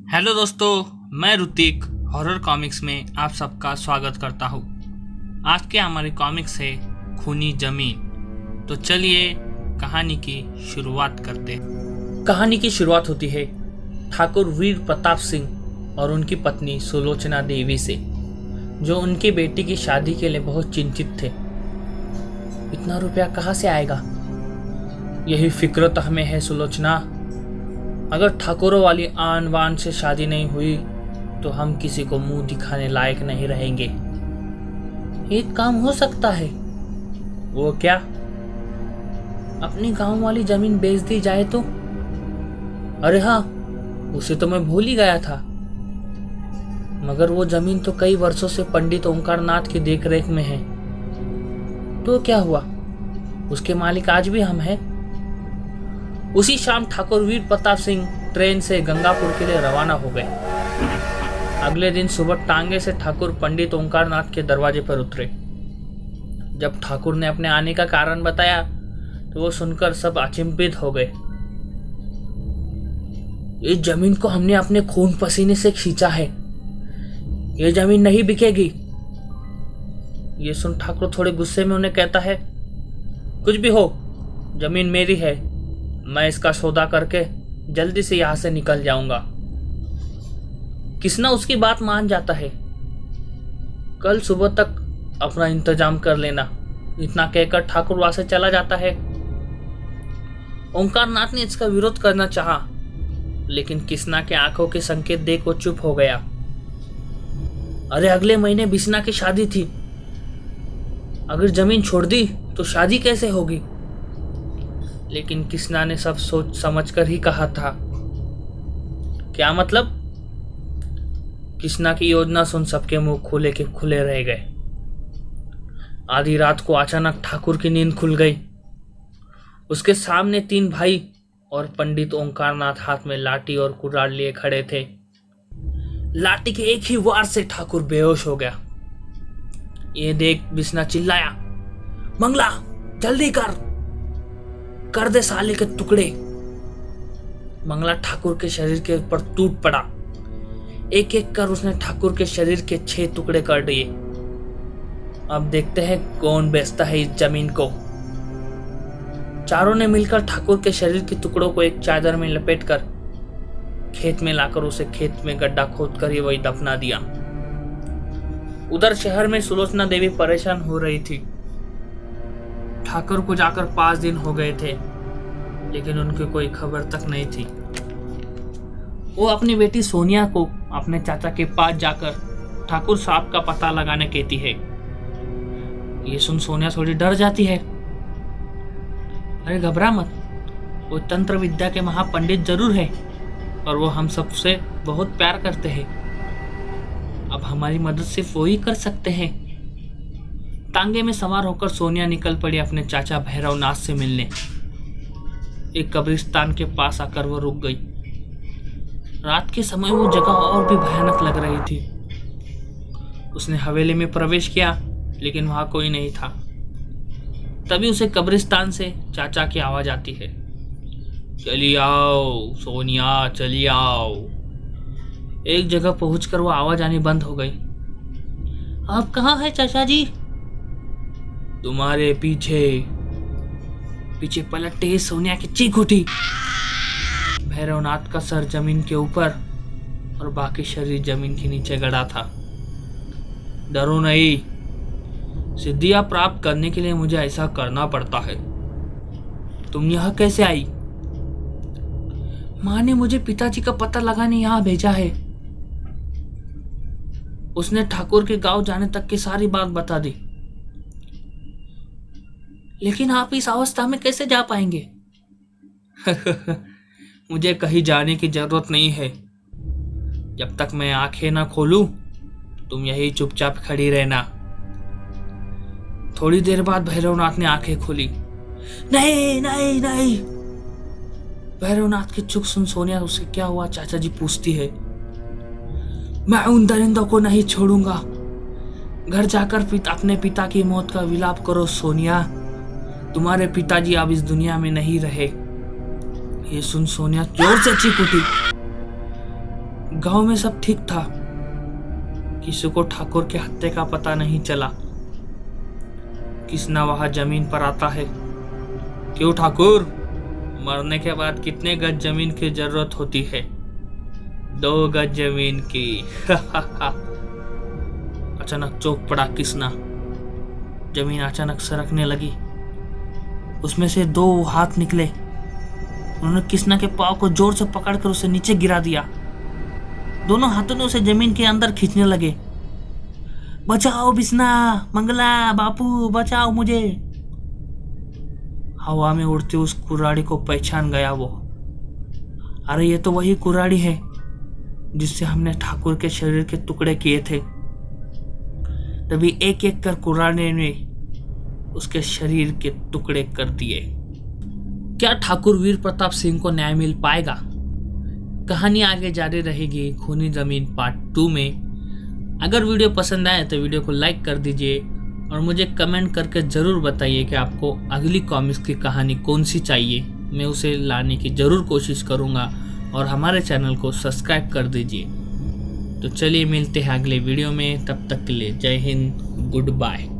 Hello दोस्तों, मैं Hrithik horror comics में आप सबका स्वागत करता हूँ। आज के हमारी कॉमिक्स है खूनी जमीन। तो चलिए कहानी की शुरुआत करते हैं। कहानी की शुरुआत होती है ठाकुर वीर प्रताप सिंह और उनकी पत्नी सुलोचना देवी से, जो उनकी बेटी की शादी के लिए बहुत चिंतित थे। इतना रुपया कहाँ से आएगा, यही फिक्र तो हमें है सुलोचना। अगर ठाकुरों वाली आन बान से शादी नहीं हुई तो हम किसी को मुंह दिखाने लायक नहीं रहेंगे। एक काम हो सकता है। वो क्या? अपनी गांव वाली जमीन बेच दी जाए तो? अरे हाँ, उसे तो मैं भूल ही गया था। मगर वो जमीन तो कई वर्षों से पंडित ओंकारनाथ की देखरेख में है। तो क्या हुआ, उसके मालिक आज भी हम हैं। उसी शाम ठाकुर वीर प्रताप सिंह ट्रेन से गंगापुर के लिए रवाना हो गए। अगले दिन सुबह टांगे से ठाकुर पंडित ओंकारनाथ के दरवाजे पर उतरे। जब ठाकुर ने अपने आने का कारण बताया तो वो सुनकर सब अचंभित हो गए। इस जमीन को हमने अपने खून पसीने से खींचा है, ये जमीन नहीं बिकेगी। ये सुन ठाकुर थोड़े गुस्से में उन्हें कहता है, कुछ भी हो, जमीन मेरी है। मैं इसका सौदा करके जल्दी से यहां से निकल जाऊंगा। किसना उसकी बात मान जाता है। कल सुबह तक अपना इंतजाम कर लेना। इतना कहकर ठाकुर वहां से चला जाता है। ओंकारनाथ ने इसका विरोध करना चाहा, लेकिन किसना के आंखों के संकेत देख वो चुप हो गया। अरे अगले महीने बिस्ना की शादी थी। अगर जमीन छोड़ दी तो शादी कैसे होगी? लेकिन किसना ने सब सोच समझ कर ही कहा था। क्या मतलब? किसना की योजना सुन सबके मुंह खुले के खुले रह गए। आधी रात को अचानक ठाकुर की नींद खुल गई। उसके सामने तीन भाई और पंडित ओंकारनाथ हाथ में लाठी और कुराड़ लिए खड़े थे। लाठी के एक ही वार से ठाकुर बेहोश हो गया। ये देख बिस्ना चिल्लाया, मंगला जल्दी कर दे साले के टुकड़े। मंगला ठाकुर के शरीर के ऊपर टूट पड़ा। एक एक कर उसने ठाकुर के शरीर के 6 टुकड़े कर दिए। अब देखते हैं कौन बेचता है इस जमीन को। चारों ने मिलकर ठाकुर के शरीर के टुकड़ों को एक चादर में लपेटकर खेत में लाकर उसे खेत में गड्ढा खोद कर ही वही दफना दिया। उधर शहर में सुलोचना देवी परेशान हो रही थी। ठाकुर को जाकर 5 दिन हो गए थे, लेकिन उनकी कोई खबर तक नहीं थी। वो अपनी बेटी सोनिया को अपने चाचा के पास जाकर ठाकुर साहब का पता लगाने कहती है। ये सुन सोनिया थोड़ी डर जाती है। अरे घबरा मत, वो तंत्र विद्या के महापंडित जरूर है और वो हम सबसे बहुत प्यार करते हैं। अब हमारी मदद सिर्फ वो ही कर सकते हैं। टांगे में सवार होकर सोनिया निकल पड़ी अपने चाचा भैरवनाथ से मिलने। एक कब्रिस्तान के पास आकर वो रुक गई। रात के समय वो जगह और भी भयानक लग रही थी। उसने हवेली में प्रवेश किया, लेकिन वहां कोई नहीं था। तभी उसे कब्रिस्तान से चाचा की आवाज आती है, चली आओ सोनिया, चली आओ। एक जगह पहुंचकर वो आवाज आनी बंद हो गई। आप कहाँ हैं चाचा जी? तुम्हारे पीछे पलटते ही सोनिया की चीख उठी। भैरवनाथ का सर जमीन के ऊपर और बाकी शरीर जमीन के नीचे गड़ा था। डरो नहीं, सिद्धियां प्राप्त करने के लिए मुझे ऐसा करना पड़ता है। तुम यहाँ कैसे आई? माँ ने मुझे पिताजी का पता लगाने यहाँ भेजा है। उसने ठाकुर के गांव जाने तक की सारी बात बता दी। लेकिन आप इस अवस्था में कैसे जा पाएंगे? मुझे कहीं जाने की जरूरत नहीं है। जब तक मैं आंखें ना खोलूं, तुम यही चुपचाप खड़ी रहना। थोड़ी देर बाद भैरवनाथ ने आंखें खोली। नहीं नहीं नहीं। भैरवनाथ की चुप सुन सोनिया उसे क्या हुआ चाचा जी पूछती है। मैं उन दरिंदों को नहीं छोड़ूंगा। घर जाकर अपने पिता की मौत का विलाप करो सोनिया। तुम्हारे पिताजी अब इस दुनिया में नहीं रहे। ये सुन सोनिया जोर से चीख उठी। गांव में सब ठीक था, किसी को ठाकुर के हत्या का पता नहीं चला। किसना वहां जमीन पर आता है। क्यों ठाकुर, मरने के बाद कितने गज जमीन की जरूरत होती है? 2 गज जमीन की। अचानक चौंक पड़ा किसना। जमीन अचानक सरकने लगी। उसमें से 2 हाथ निकले। उन्होंने किसना के पांव को जोर से पकड़कर उसे नीचे गिरा दिया। दोनों हाथों ने उसे जमीन के अंदर खींचने लगे। बचाओ बिस्ना, मंगला, बापू बचाओ मुझे। हवा में उड़ते उस कुर्राड़ी को पहचान गया वो। अरे ये तो वही कुर्राड़ी है जिससे हमने ठाकुर के शरीर के टुकड़े किए थे। तभी एक एक कर कुर्राड़ी ने उसके शरीर के टुकड़े कर दिए। क्या ठाकुर वीर प्रताप सिंह को न्याय मिल पाएगा? कहानी आगे जारी रहेगी खूनी जमीन पार्ट 2 में। अगर वीडियो पसंद आए तो वीडियो को लाइक कर दीजिए और मुझे कमेंट करके ज़रूर बताइए कि आपको अगली कॉमिक्स की कहानी कौन सी चाहिए। मैं उसे लाने की ज़रूर कोशिश करूँगा और हमारे चैनल को सब्सक्राइब कर दीजिए। तो चलिए मिलते हैं अगले वीडियो में, तब तक के लिए जय हिंद, गुड बाय।